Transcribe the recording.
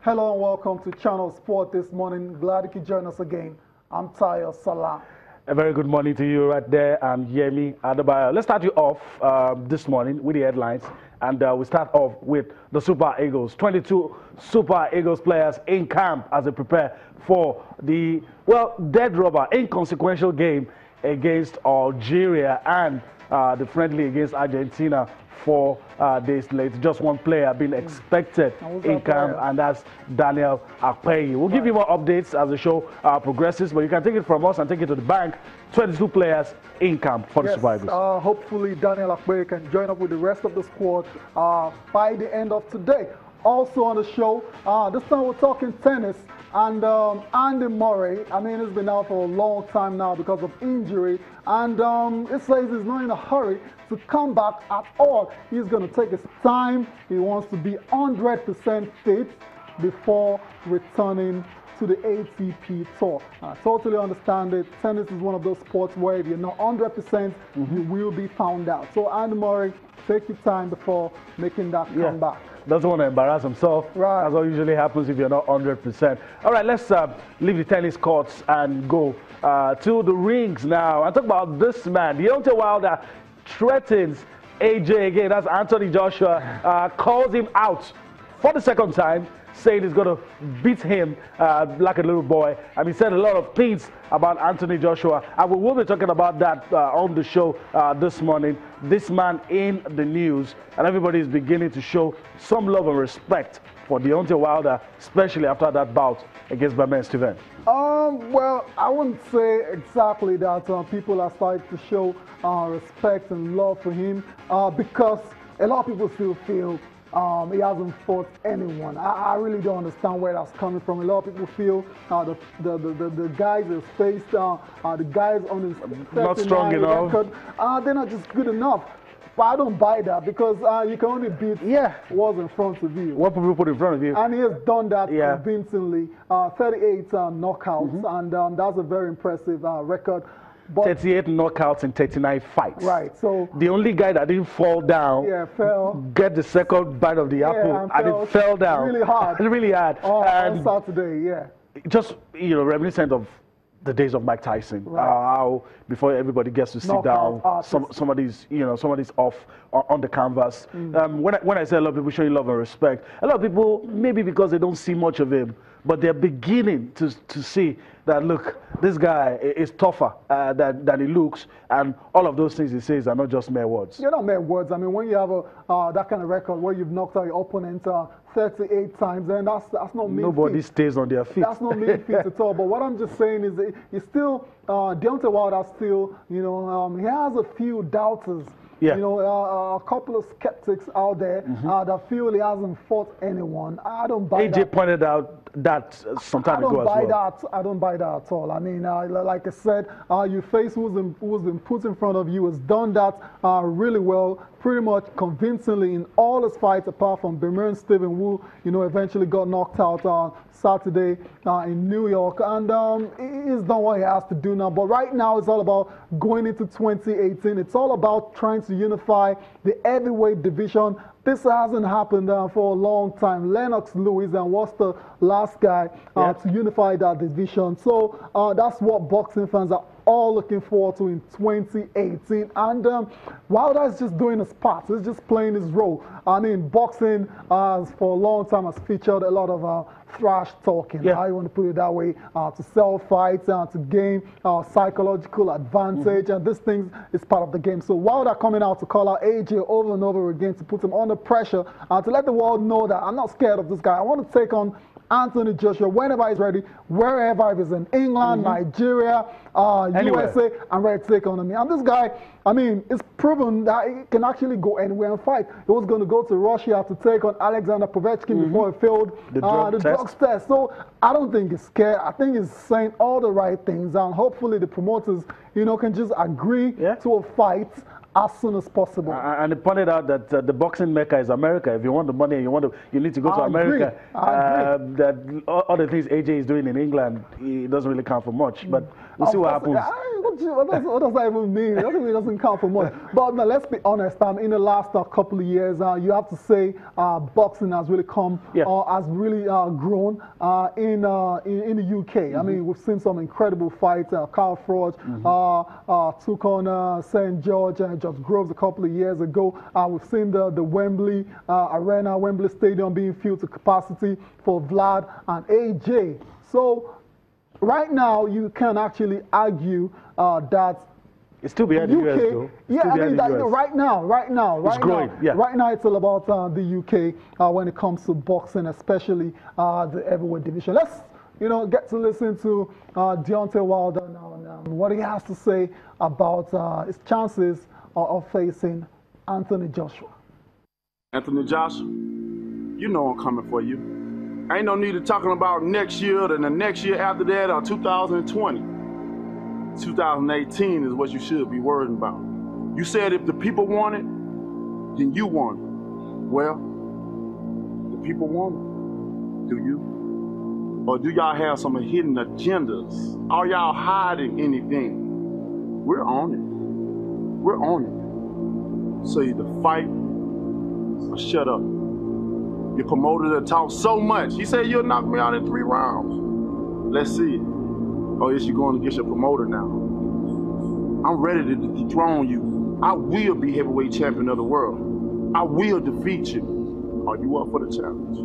Hello and welcome to Channel Sport this morning. Glad you could join us again. I'm Tayo Salah. A very good morning to you right there. I'm Yemi Adebayo. Let's start you off this morning with the headlines. And we start off with the Super Eagles. 22 Super Eagles players in camp as they prepare for the, dead rubber, inconsequential game against Algeria and the friendly against Argentina 4 days late. Just one player being expected in camp, and that's Daniel Akpeyi. We'll give you more updates as the show progresses, but you can take it from us and take it to the bank. 22 players in camp for the Super Eagles. Hopefully Daniel Akpeyi can join up with the rest of the squad by the end of today. Also on the show, this time we're talking tennis. And Andy Murray, I mean, he's been out for a long time now because of injury. And it says he's not in a hurry to come back at all. He's going to take his time. He wants to be 100% fit before returning to the ATP Tour. I totally understand it. Tennis is one of those sports where if you're not 100%, you will be found out. So Andy Murray, take your time before making that comeback. Doesn't want to embarrass himself. Right. That's what usually happens if you're not 100%. All right, let's leave the tennis courts and go to the rings now and talk about this man. Deontay Wilder threatens AJ again. That's Anthony Joshua. Calls him out for the second time, saying he's going to beat him like a little boy. And he said a lot of things about Anthony Joshua. And we will be talking about that on the show this morning. This man in the news, and everybody is beginning to show some love and respect for Deontay Wilder, especially after that bout against Bermane Stiverne. Well, I wouldn't say exactly that people are starting to show respect and love for him because a lot of people still feel he hasn't fought anyone. I really don't understand where that's coming from. A lot of people feel the guys he's faced, the guys on his not strong enough. Record, they're not just good enough. But I don't buy that because you can only beat what's in front of you. What people put in front of you. And he has done that convincingly. 38 knockouts, and that's a very impressive record. But 38 knockouts in 39 fights. Right. So the only guy that didn't fall down, fell, get the second bite of the apple, and it fell down really hard. really hard. On Saturday, just reminiscent of the days of Mike Tyson. How before everybody gets to sit down, somebody's off on the canvas. When I say a lot of people showing love and respect, a lot of people maybe because they don't see much of him, but they're beginning to see that, look, this guy is tougher than he looks, and all of those things he says are not just mere words. They're not mere words. I mean, when you have that kind of record where you've knocked out your opponent 38 times, then that's not mean Nobody feat. stays on their feet. That's not mean feat at all. But what I'm just saying is that he's still, Deontay Wilder still, he has a few doubters. Yeah. A couple of skeptics out there that feel he hasn't fought anyone. I don't buy that. AJ pointed out that some time ago as well. I don't buy that at all. I mean, like I said, you face who's been put in front of you, has done that really well, pretty much convincingly in all his fights, apart from Bermane Stiverne, who eventually got knocked out on Saturday in New York, and he's done what he has to do now. But right now, it's all about going into 2018. It's all about trying to unify the heavyweight division. This hasn't happened for a long time. Lennox Lewis and what's the last guy to unify that division. So that's what boxing fans are all looking forward to in 2018. And Wilder is just doing his part. He's just playing his role. I mean, boxing for a long time has featured a lot of thrash talking. I want to put it that way, to sell fights and to gain psychological advantage. And this thing is part of the game. So Wilder coming out to call out AJ over and over again to put him under pressure and to let the world know that I'm not scared of this guy. I want to take on Anthony Joshua whenever he's ready, wherever, if it's in England, Nigeria, USA, I'm ready to take on him. And this guy, I mean, it's proven that he can actually go anywhere and fight. He was going to go to Russia to take on Alexander Povechkin before he failed the drugs test. So I don't think he's scared. I think he's saying all the right things, and hopefully the promoters, can just agree to a fight as soon as possible. And he pointed out that the boxing mecca is America. If you want the money and you need to go to America. That all the things AJ is doing in England, it doesn't really count for much. But we'll see what happens. What does that even mean? That even doesn't count for much. But no, let's be honest. In the last couple of years, you have to say boxing has really come, has really grown in the UK. I mean, we've seen some incredible fights. Carl Froch took on St. George and George Groves a couple of years ago. We've seen the Wembley Arena, Wembley Stadium being filled to capacity for Vlad and AJ. So right now, you can actually argue that it's still behind the US, though. Yeah, I mean, right now, growing, right now, it's all about the UK when it comes to boxing, especially the heavyweight division. Let's, get to listen to Deontay Wilder now and what he has to say about his chances of facing Anthony Joshua. Anthony Joshua, you know I'm coming for you. Ain't no need of talking about next year and the next year after that or 2020. 2018 is what you should be worried about. You said if the people want it, then you want it. Well, the people want it. Do you? Or do y'all have some hidden agendas? Are y'all hiding anything? We're on it. We're on it. So either fight or shut up. Your promoter that talks so much. He said you'll knock me out in 3 rounds. Let's see it. Oh, yes, you're going against your promoter now. I'm ready to dethrone you. I will be heavyweight champion of the world. I will defeat you. Are you up for the challenge?